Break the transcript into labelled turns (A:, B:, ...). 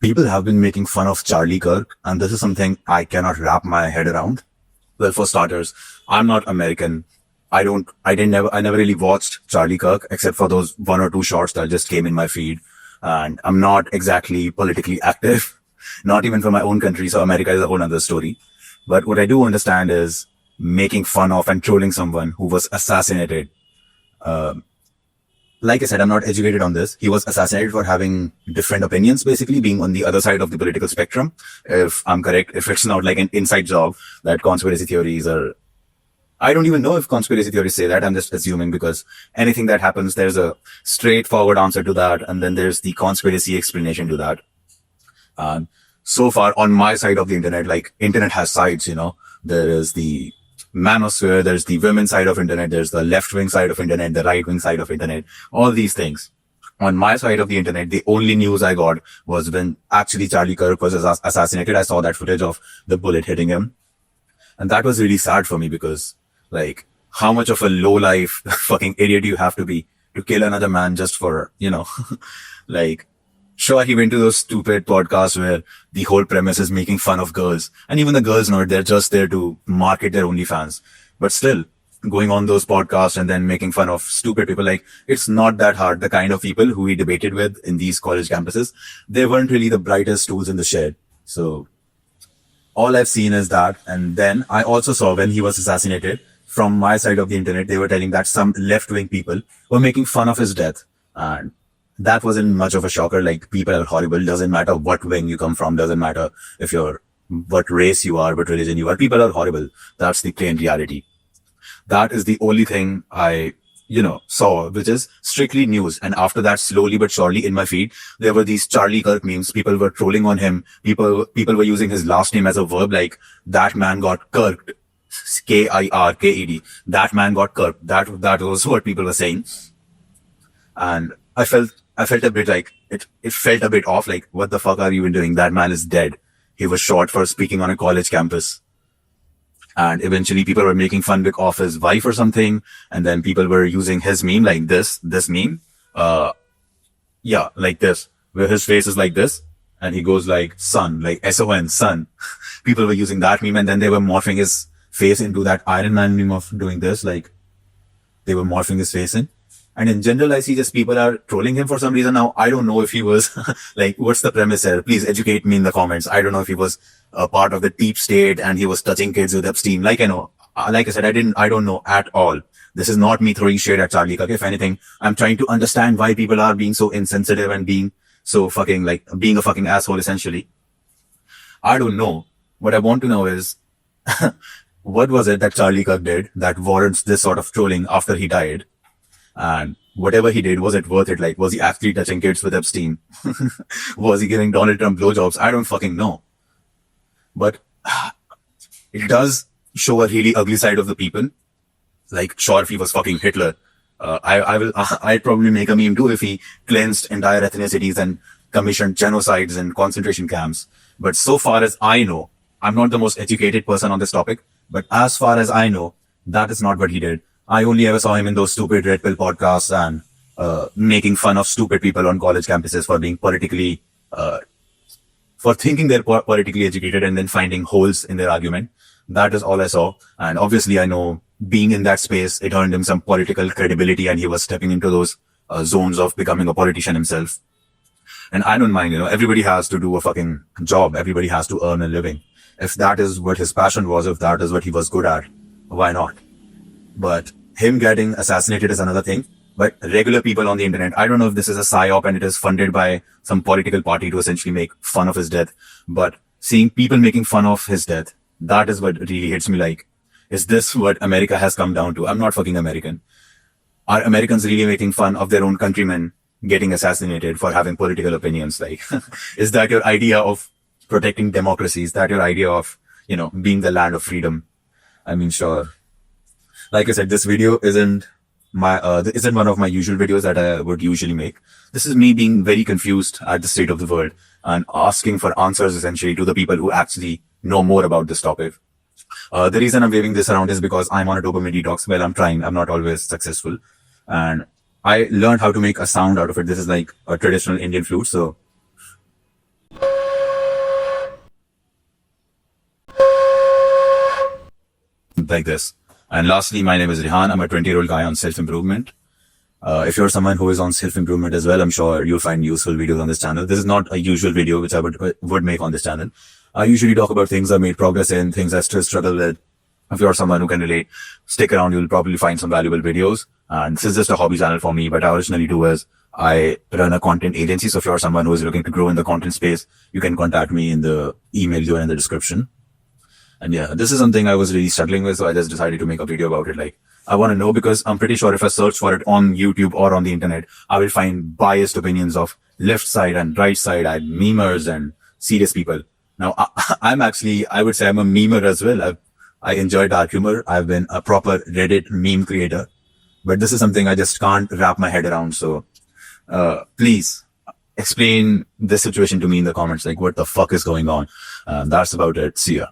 A: People have been making fun of Charlie Kirk, and this is something I cannot wrap my head around. Well, for starters, I'm not American. I never really watched Charlie Kirk except for those one or two shorts that just came in my feed. And I'm not exactly politically active, not even for my own country. So America is a whole other story. But what I do understand is making fun of and trolling someone who was assassinated. Like I said, I'm not educated on this. He was assassinated for having different opinions, basically being on the other side of the political spectrum. If I'm correct, if it's not like an inside job that conspiracy theories are, I don't even know if conspiracy theories say that. I'm just assuming because anything that happens, there's a straightforward answer to that. And then there's the conspiracy explanation to that. And so far on my side of the internet, like internet has sides, there is the manosphere, there's the women's side of internet, there's the left wing side of internet, the right wing side of internet, all these things. On my side of the internet, the only news I got was when actually Charlie Kirk was assassinated. I saw that footage of the bullet hitting him. And that was really sad for me because like how much of a low life fucking idiot you have to be to kill another man just for, like, sure, he went to those stupid podcasts where the whole premise is making fun of girls. And even the girls know it, they're just there to market their OnlyFans. But still, going on those podcasts and then making fun of stupid people, like, it's not that hard. The kind of people who we debated with in these college campuses, they weren't really the brightest tools in the shed. So all I've seen is that. And then I also saw when he was assassinated, from my side of the internet, they were telling that some left-wing people were making fun of his death. And that wasn't much of a shocker. Like, people are horrible. Doesn't matter what wing you come from. Doesn't matter if what race you are, what religion you are. People are horrible. That's the plain reality. That is the only thing I, saw, which is strictly news. And after that, slowly but surely in my feed, there were these Charlie Kirk memes. People were trolling on him. People were using his last name as a verb. Like, that man got kirked. Kirked. That man got kirked. That was what people were saying. And I felt a bit like, it felt a bit off, like, what the fuck are you even doing? That man is dead. He was shot for speaking on a college campus. And eventually people were making fun of his wife or something. And then people were using his meme, like this meme. Like this, where his face is like this. And he goes like son, like S-O-N, son. People were using that meme and then they were morphing his face into that Iron Man meme of doing this, like, they were morphing his face in. And in general, I see just people are trolling him for some reason. Now, I don't know if he was, like, what's the premise here? Please educate me in the comments. I don't know if he was a part of the deep state and he was touching kids with Epstein. Like I said, I don't know at all. This is not me throwing shade at Charlie Kirk. If anything, I'm trying to understand why people are being so insensitive and being so fucking, like, being a fucking asshole, essentially. I don't know. What I want to know is, what was it that Charlie Kirk did that warrants this sort of trolling after he died? And whatever he did, was it worth it? Like, was he actually touching kids with Epstein? Was he giving Donald Trump blowjobs? I don't fucking know. But it does show a really ugly side of the people. Like, sure, if he was fucking Hitler, I'd probably make a meme too if he cleansed entire ethnicities and commissioned genocides and concentration camps. But so far as I know, I'm not the most educated person on this topic, but as far as I know, that is not what he did. I only ever saw him in those stupid Red Pill podcasts and making fun of stupid people on college campuses for being politically, for thinking they're politically educated and then finding holes in their argument. That is all I saw. And obviously, I know being in that space, it earned him some political credibility and he was stepping into those zones of becoming a politician himself. And I don't mind, everybody has to do a fucking job. Everybody has to earn a living. If that is what his passion was, if that is what he was good at, why not? But him getting assassinated is another thing. But regular people on the internet, I don't know if this is a psyop and it is funded by some political party to essentially make fun of his death. But seeing people making fun of his death, that is what really hits me. Like, is this what America has come down to? I'm not fucking American. Are Americans really making fun of their own countrymen getting assassinated for having political opinions? Like, is that your idea of protecting democracy? Is that your idea of, being the land of freedom? I mean, sure. Like I said, this video isn't one of my usual videos that I would usually make. This is me being very confused at the state of the world and asking for answers essentially to the people who actually know more about this topic. The reason I'm waving this around is because I'm on a dopamine detox. Well, I'm trying. I'm not always successful. And I learned how to make a sound out of it. This is like a traditional Indian flute. So like this. And lastly, my name is Rehan. I'm a 20-year-old guy on self-improvement. If you're someone who is on self-improvement as well, I'm sure you'll find useful videos on this channel. This is not a usual video which I would make on this channel. I usually talk about things I made progress in, things I still struggle with. If you're someone who can relate, stick around, you'll probably find some valuable videos. And this is just a hobby channel for me, but I originally do is I run a content agency. So if you're someone who is looking to grow in the content space, you can contact me in the email you in the description. And yeah, this is something I was really struggling with. So I just decided to make a video about it. Like, I want to know because I'm pretty sure if I search for it on YouTube or on the internet, I will find biased opinions of left side and right side and memers and serious people. Now, I'm actually, I would say I'm a memer as well. I enjoy dark humor. I've been a proper Reddit meme creator, but this is something I just can't wrap my head around. So, please explain this situation to me in the comments. Like, what the fuck is going on? That's about it. See ya.